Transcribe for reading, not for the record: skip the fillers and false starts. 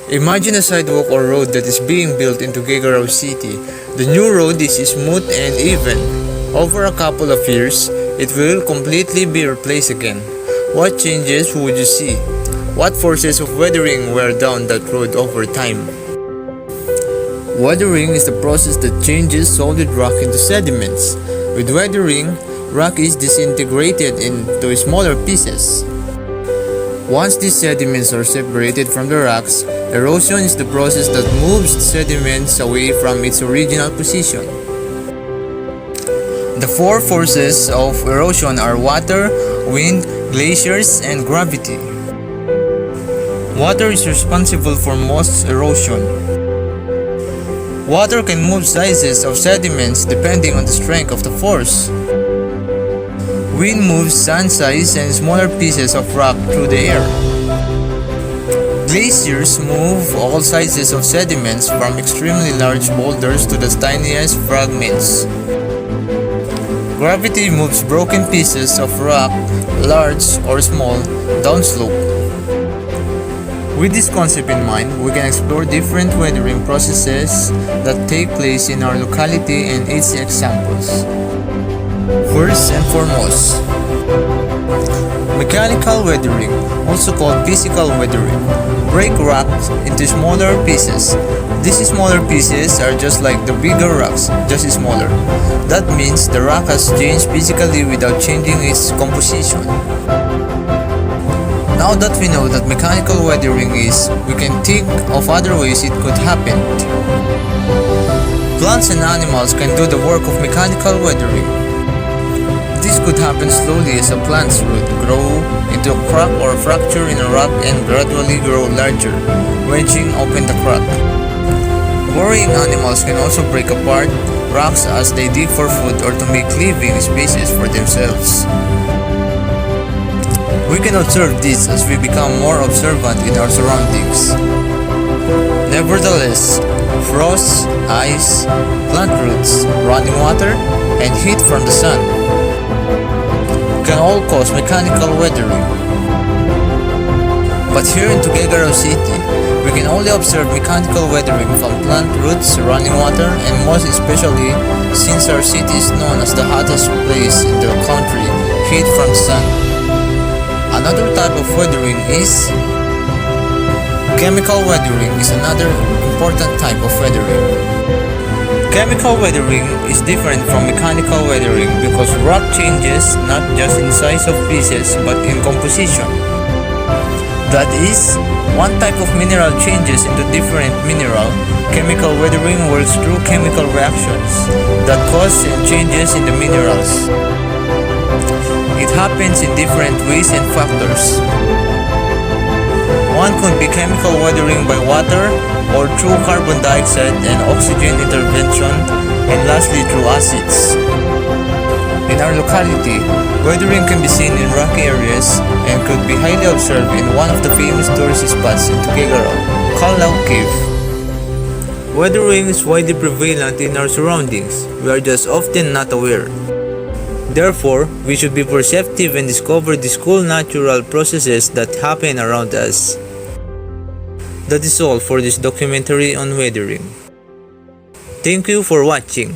Imagine a sidewalk or road that is being built into Galileo City. The new road is smooth and even. Over a couple of years, it will completely be replaced again. What changes would you see? What forces of weathering wear down that road over time? Weathering is the process that changes solid rock into sediments. With weathering, rock is disintegrated into smaller pieces. Once these sediments are separated from the rocks, erosion is the process that moves the sediments away from its original position. The four forces of erosion are water, wind, glaciers, and gravity. Water is responsible for most erosion. Water can move sizes of sediments depending on the strength of the force. Wind moves sand size and smaller pieces of rock through the air. Glaciers move all sizes of sediments from extremely large boulders to the tiniest fragments. Gravity moves broken pieces of rock, large or small, downslope. With this concept in mind, we can explore different weathering processes that take place in our locality and its examples. First and foremost, mechanical weathering, also called physical weathering, break rock into smaller pieces. These smaller pieces are just like the bigger rocks, just smaller. That means the rock has changed physically without changing its composition. Now that we know that mechanical weathering is, we can think of other ways it could happen. Plants and animals can do the work of mechanical weathering. This could happen slowly as a plant's root grow into a crack or fracture in a rock and gradually grow larger, wedging open the crack. Burrowing animals can also break apart rocks as they dig for food or to make living spaces for themselves. We can observe this as we become more observant in our surroundings. Nevertheless, frost, ice, plant roots, running water, and heat from the sun can all cause mechanical weathering. But here in Galileo City, we can only observe mechanical weathering from plant roots, running water, and most especially since our city is known as the hottest place in the country, heat from the sun. Another type of weathering is chemical weathering is another important type of weathering. Chemical weathering is different from mechanical weathering because rock changes not just in size of pieces but in composition. That is, one type of mineral changes into different mineral. Chemical weathering works through chemical reactions that cause changes in the minerals. It happens in different ways and factors. One could be chemical weathering by water or through carbon dioxide and oxygen intervention, and lastly through acids. In our locality, weathering can be seen in rocky areas and could be highly observed in one of the famous tourist spots in Galileo, Galileo Cave. Weathering is widely prevalent in our surroundings. We are just often not aware. Therefore, we should be perceptive and discover these cool natural processes that happen around us. That is all for this documentary on weathering. Thank you for watching.